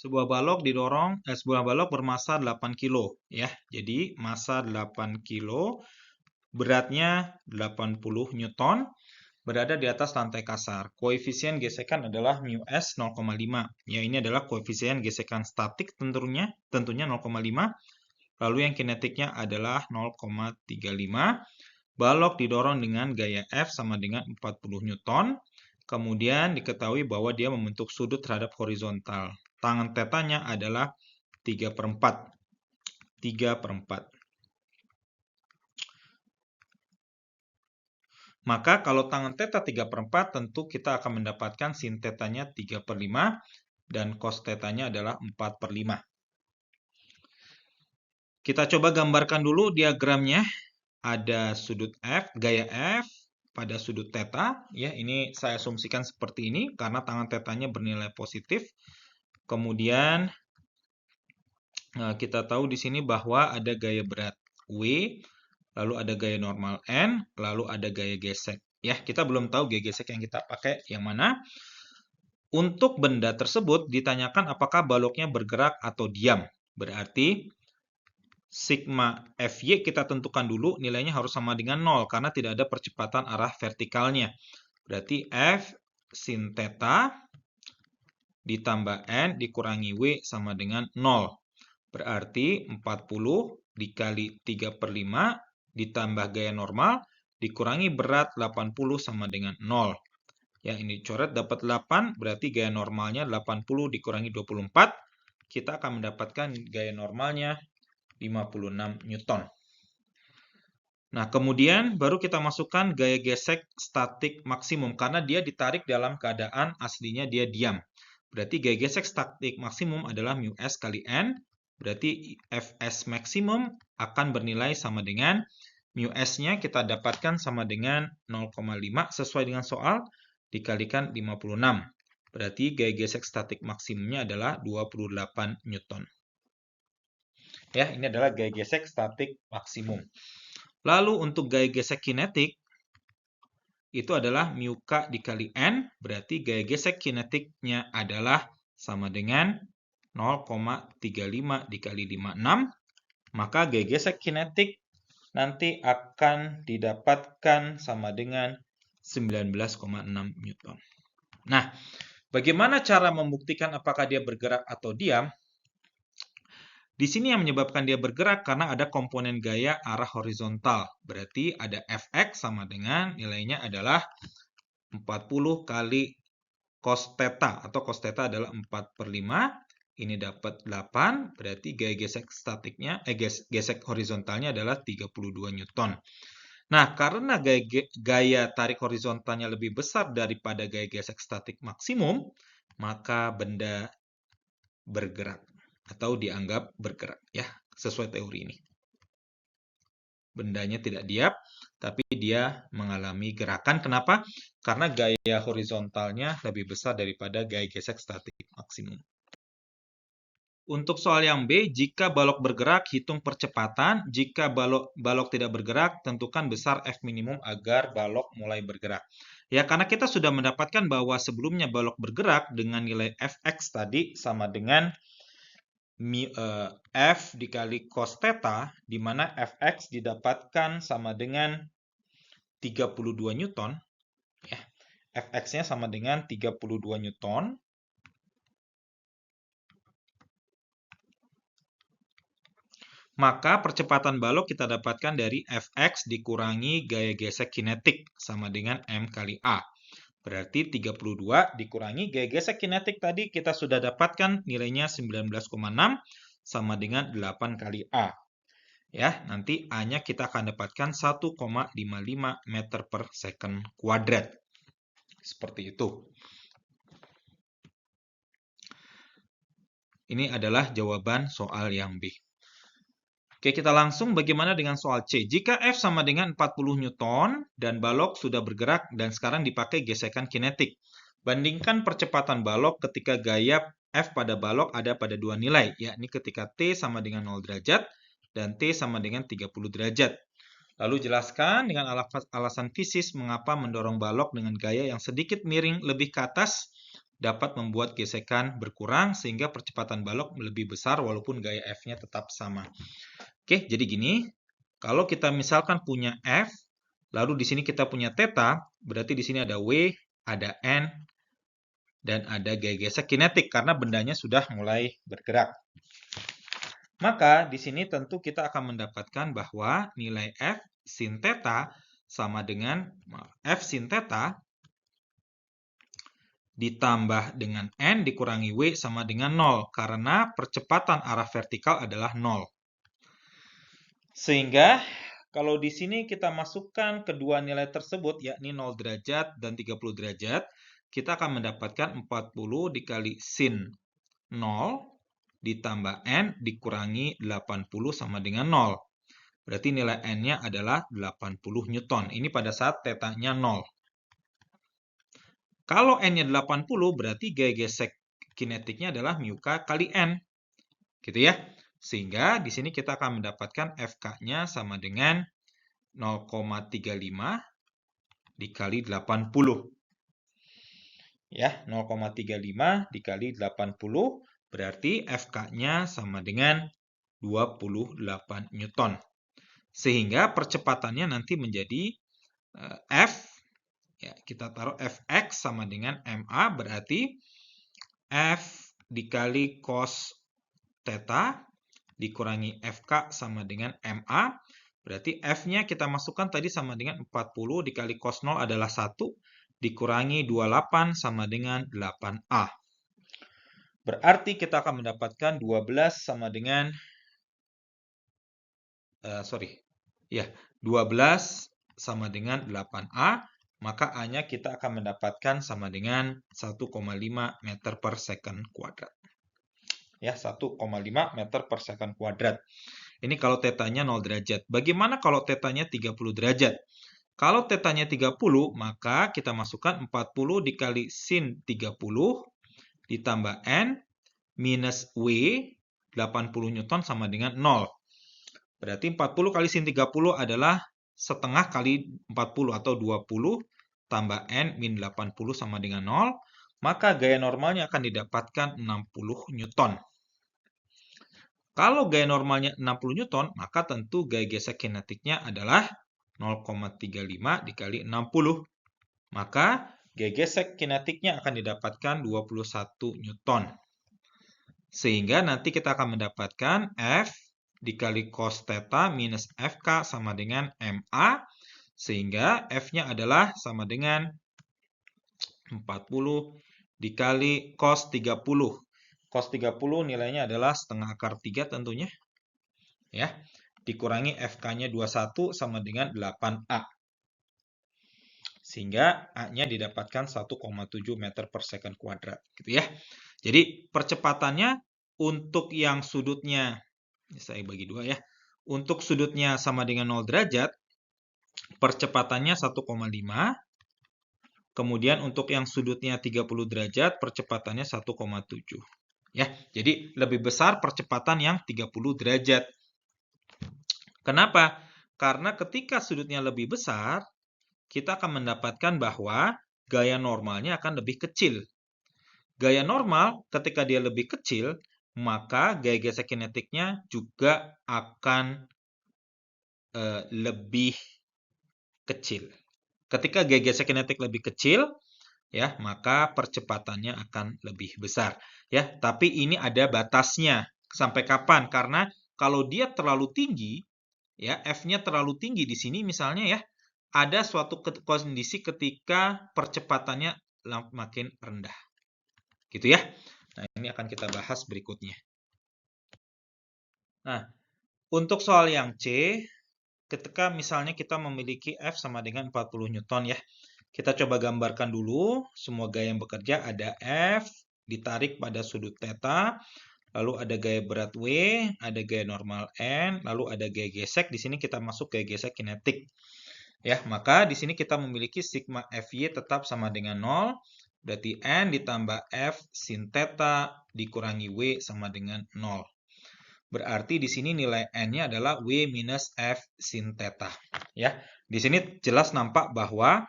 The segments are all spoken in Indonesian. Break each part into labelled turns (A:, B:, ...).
A: sebuah balok bermasa 8 kilo ya. Jadi masa 8 kilo, beratnya 80 Newton, berada di atas lantai kasar. Koefisien gesekan adalah μs 0,5. Ya, ini adalah koefisien gesekan statik tentunya 0,5. Lalu yang kinetiknya adalah 0,35. Balok didorong dengan gaya F sama dengan 40 Newton. Kemudian diketahui bahwa dia membentuk sudut terhadap horizontal. Tangan tetanya adalah 3/4. 3/4. Maka kalau tangan theta 3/4, tentu kita akan mendapatkan sin tetanya 3/5 dan cos tetanya adalah 4/5. Kita coba gambarkan dulu diagramnya. Ada sudut F, gaya F pada sudut theta. Ya, ini saya asumsikan seperti ini karena tangan tetanya bernilai positif. Kemudian kita tahu di sini bahwa ada gaya berat W, lalu ada gaya normal N, lalu ada gaya gesek. Ya, kita belum tahu gaya gesek yang kita pakai yang mana. Untuk benda tersebut ditanyakan apakah baloknya bergerak atau diam. Berarti sigma Fy kita tentukan dulu, nilainya harus sama dengan 0 karena tidak ada percepatan arah vertikalnya. Berarti F sin theta ditambah N dikurangi W sama dengan 0. Berarti 40 dikali 3/5 ditambah gaya normal dikurangi berat 80 sama dengan 0. Ya, ini coret dapat 8, berarti gaya normalnya 80 dikurangi 24. Kita akan mendapatkan gaya normalnya 56 Newton. Nah, kemudian baru kita masukkan gaya gesek statik maksimum karena dia ditarik dalam keadaan aslinya dia diam. Berarti gaya gesek statik maksimum adalah μs kali N. Berarti Fs maksimum akan bernilai sama dengan μs-nya kita dapatkan sama dengan 0,5 sesuai dengan soal dikalikan 56. Berarti gaya gesek statik maksimumnya adalah 28 Newton. Ya, ini adalah gaya gesek statik maksimum. Lalu untuk gaya gesek kinetik itu adalah μk dikali N, berarti gaya gesek kinetiknya adalah sama dengan 0,35 dikali 56. Maka gaya gesek kinetik nanti akan didapatkan sama dengan 19,6 Newton. Nah, bagaimana cara membuktikan apakah dia bergerak atau diam? Di sini yang menyebabkan dia bergerak karena ada komponen gaya arah horizontal. Berarti ada Fx sama dengan nilainya adalah 40 kali cos theta atau cos theta adalah 4/5. Ini dapat 8, berarti gaya gesek statiknya gesek horizontalnya adalah 32 Newton. Nah, karena gaya tarik horizontalnya lebih besar daripada gaya gesek statik maksimum, maka benda bergerak atau dianggap bergerak ya, sesuai teori ini. Bendanya tidak diam, tapi dia mengalami gerakan. Kenapa? Karena gaya horizontalnya lebih besar daripada gaya gesek statik maksimum. Untuk soal yang B, jika balok bergerak, hitung percepatan. Jika balok tidak bergerak, tentukan besar F minimum agar balok mulai bergerak. Ya, karena kita sudah mendapatkan bahwa sebelumnya balok bergerak dengan nilai Fx tadi sama dengan F dikali cos theta, di mana Fx didapatkan sama dengan 32 Newton. Ya, Fx-nya sama dengan 32 Newton. Maka percepatan balok kita dapatkan dari Fx dikurangi gaya gesek kinetik sama dengan M kali A. Berarti 32 dikurangi gaya gesek kinetik tadi kita sudah dapatkan nilainya 19,6 sama dengan 8 kali A. Ya, nanti A-nya kita akan dapatkan 1,55 meter per second kuadrat. Seperti itu. Ini adalah jawaban soal yang B. Oke, kita langsung bagaimana dengan soal C. Jika F sama dengan 40 Newton dan balok sudah bergerak dan sekarang dipakai gesekan kinetik. Bandingkan percepatan balok ketika gaya F pada balok ada pada dua nilai, yakni ketika T sama dengan 0 derajat dan T sama dengan 30 derajat. Lalu jelaskan dengan alasan fisis mengapa mendorong balok dengan gaya yang sedikit miring lebih ke atas dapat membuat gesekan berkurang sehingga percepatan balok lebih besar walaupun gaya F-nya tetap sama. Oke, jadi gini, kalau kita misalkan punya F, lalu di sini kita punya theta, berarti di sini ada W, ada N, dan ada gaya gesek kinetik karena bendanya sudah mulai bergerak. Maka di sini tentu kita akan mendapatkan bahwa nilai F sin theta sama dengan F sin theta ditambah dengan N dikurangi W sama dengan 0. Karena percepatan arah vertikal adalah 0. Sehingga kalau di sini kita masukkan kedua nilai tersebut, yakni 0 derajat dan 30 derajat, kita akan mendapatkan 40 dikali sin 0 ditambah N dikurangi 80 sama dengan 0. Berarti nilai N-nya adalah 80 Newton. Ini pada saat θ-nya 0. Kalau N-nya 80, berarti gaya gesek kinetiknya adalah μk kali N. Gitu ya. Sehingga di sini kita akan mendapatkan FK-nya sama dengan 0,35 dikali 80. Ya, 0,35 dikali 80 berarti FK-nya sama dengan 28 Newton. Sehingga percepatannya nanti menjadi F. Ya, kita taruh Fx sama dengan MA berarti F dikali cos theta dikurangi FK sama dengan MA. Berarti F-nya kita masukkan tadi sama dengan 40 dikali cos 0 adalah 1. Dikurangi 28 sama dengan 8A. Berarti kita akan mendapatkan 12 sama dengan 12 sama dengan 8A. Maka A-nya kita akan mendapatkan sama dengan 1,5 meter per second kuadrat. Ya, 1,5 meter per second kuadrat. Ini kalau θ-nya 0 derajat. Bagaimana kalau θ-nya 30 derajat? Kalau θ-nya 30, maka kita masukkan 40 dikali sin 30 ditambah N minus W 80 Newton sama dengan 0. Berarti 40 kali sin 30 adalah setengah kali 40 atau 20 tambah N min 80 sama dengan 0. Maka gaya normalnya akan didapatkan 60 Newton. Kalau gaya normalnya 60 Newton, maka tentu gaya gesek kinetiknya adalah 0,35 dikali 60. Maka gaya gesek kinetiknya akan didapatkan 21 Newton. Sehingga nanti kita akan mendapatkan F dikali cos theta minus FK sama dengan MA. Sehingga F-nya adalah sama dengan 40 dikali cos 30. Cos 30 nilainya adalah setengah akar 3 tentunya. Ya, dikurangi FK-nya 21 sama dengan 8A. Sehingga A-nya didapatkan 1,7 meter per second kuadrat. Gitu ya. Jadi percepatannya untuk yang sudutnya, saya bagi dua ya. Untuk sudutnya sama dengan 0 derajat, percepatannya 1,5. Kemudian untuk yang sudutnya 30 derajat, percepatannya 1,7. Ya, jadi lebih besar percepatan yang 30 derajat. Kenapa? Karena ketika sudutnya lebih besar, kita akan mendapatkan bahwa gaya normalnya akan lebih kecil. Gaya normal ketika dia lebih kecil, maka gaya gesek kinetiknya juga akan lebih kecil. Ketika gaya gesek kinetik lebih kecil, ya, maka percepatannya akan lebih besar. Ya, tapi ini ada batasnya. Sampai kapan? Karena kalau dia terlalu tinggi, ya, F-nya terlalu tinggi di sini misalnya ya, ada suatu kondisi ketika percepatannya makin rendah. Gitu ya. Nah, ini akan kita bahas berikutnya. Nah, untuk soal yang C, ketika misalnya kita memiliki F sama dengan 40 Newton ya. Kita coba gambarkan dulu semua gaya yang bekerja. Ada F ditarik pada sudut theta, lalu ada gaya berat W, ada gaya normal N, lalu ada gaya gesek. Di sini kita masuk gaya gesek kinetik. Ya, maka di sini kita memiliki sigma Fy tetap sama dengan 0. Berarti N ditambah F sin theta dikurangi W sama dengan 0. Berarti di sini nilai N-nya adalah W minus F sin theta. Ya, di sini jelas nampak bahwa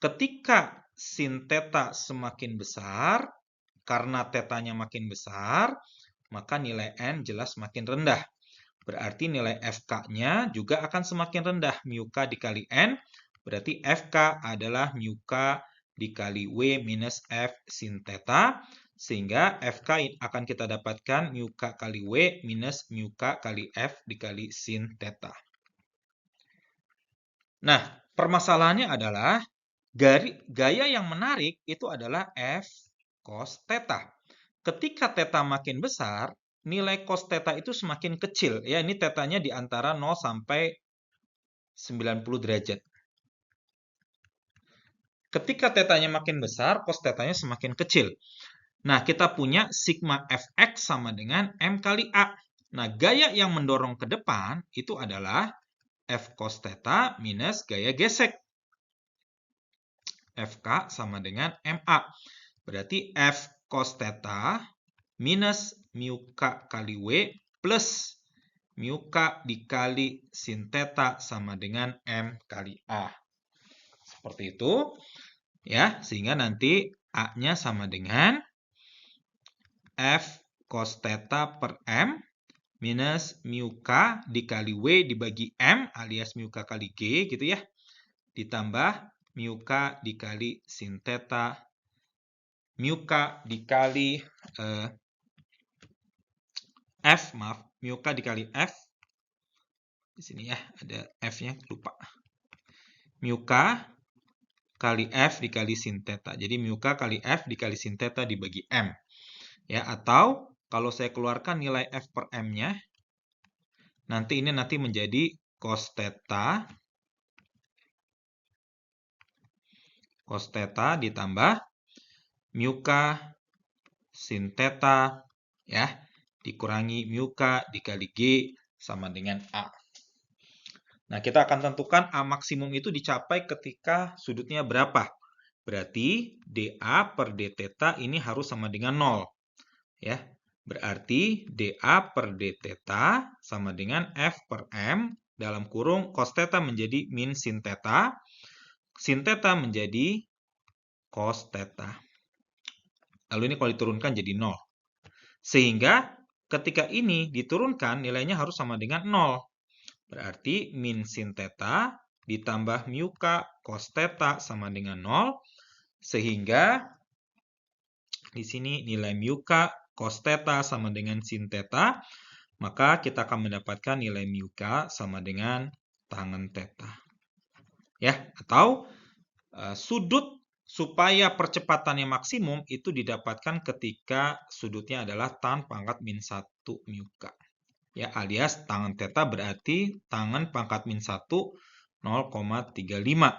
A: ketika sin theta semakin besar, karena tetanya makin besar, maka nilai N jelas makin rendah. Berarti nilai FK-nya juga akan semakin rendah. Mu K dikali N, berarti FK adalah mu K dikali W minus F sin theta. Sehingga FK akan kita dapatkan mu K kali W minus mu K kali F dikali sin theta. Nah, permasalahannya adalah gaya yang menarik itu adalah F cos theta. Ketika theta makin besar, nilai cos theta itu semakin kecil. Ya, ini tetanya di antara 0 sampai 90 derajat. Ketika tetanya makin besar, cos tetanya semakin kecil. Nah, kita punya sigma fx sama dengan M kali A. Nah, gaya yang mendorong ke depan itu adalah F cos theta minus gaya gesek. FK sama dengan MA. Berarti F cos theta minus mu K kali W plus mu K dikali sin theta sama dengan M kali A. Seperti itu. Ya, sehingga nanti A-nya sama dengan F cos theta per M minus mu K dikali W dibagi M alias mu K kali G gitu ya. Ditambah mu K dikali sin theta, mu K dikali F, maaf, mu K dikali F. Di sini ya, ada F-nya, lupa. Mu K kali F dikali sin theta. Jadi mu K kali F dikali sin theta dibagi M. Ya, atau kalau saya keluarkan nilai F per M-nya, nanti ini menjadi cos theta ditambah mu K sin theta ya dikurangi mu K dikali G sama dengan A. Nah, kita akan tentukan A maksimum itu dicapai ketika sudutnya berapa. Berarti dA per d theta ini harus sama dengan 0. Ya. Berarti dA per d theta sama dengan F per M dalam kurung cos theta menjadi min sin theta. Sin theta menjadi cos theta. Lalu ini kalau diturunkan jadi 0. Sehingga ketika ini diturunkan nilainya harus sama dengan 0. Berarti min sin theta ditambah mu K cos theta sama dengan 0. Sehingga di sini nilai mu K cos theta sama dengan sin theta. Maka kita akan mendapatkan nilai mu K sama dengan tangen theta. Ya, atau sudut supaya percepatannya maksimum itu didapatkan ketika sudutnya adalah tan pangkat min 1 mu K. Ya, alias tangen theta berarti tangen pangkat min 1 0,35.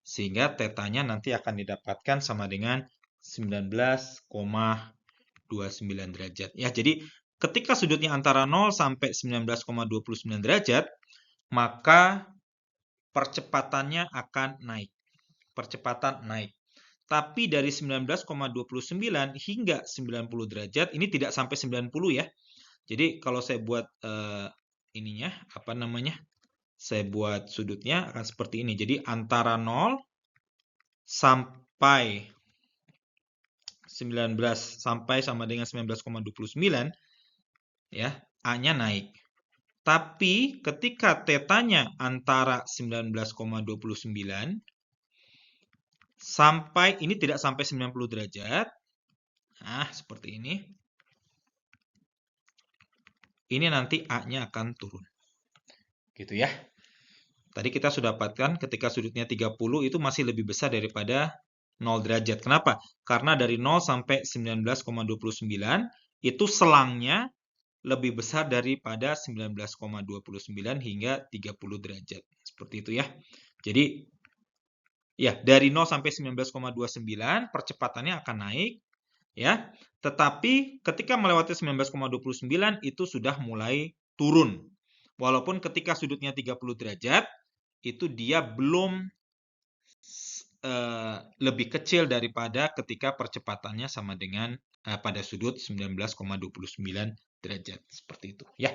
A: Sehingga tetanya nanti akan didapatkan sama dengan 19,29 derajat. Ya, jadi ketika sudutnya antara 0 sampai 19,29 derajat, maka percepatannya akan naik. Percepatan naik. Tapi dari 19,29 hingga 90 derajat, ini tidak sampai 90 ya. Jadi kalau saya buat saya buat sudutnya akan seperti ini. Jadi antara 0 sampai 19 sampai sama dengan 19,29 ya, A-nya naik. Tapi ketika tetanya antara 19,29 sampai ini tidak sampai 90 derajat. Nah, seperti ini. Ini nanti A-nya akan turun. Gitu ya. Tadi kita sudah dapatkan ketika sudutnya 30 itu masih lebih besar daripada 0 derajat. Kenapa? Karena dari 0 sampai 19,29 itu selangnya lebih besar daripada 19,29 hingga 30 derajat. Seperti itu ya. Jadi ya, dari 0 sampai 19,29 percepatannya akan naik ya. Tetapi ketika melewati 19,29 itu sudah mulai turun. Walaupun ketika sudutnya 30 derajat itu dia belum lebih kecil daripada ketika percepatannya sama dengan pada sudut 19,29 derajat. Seperti itu ya.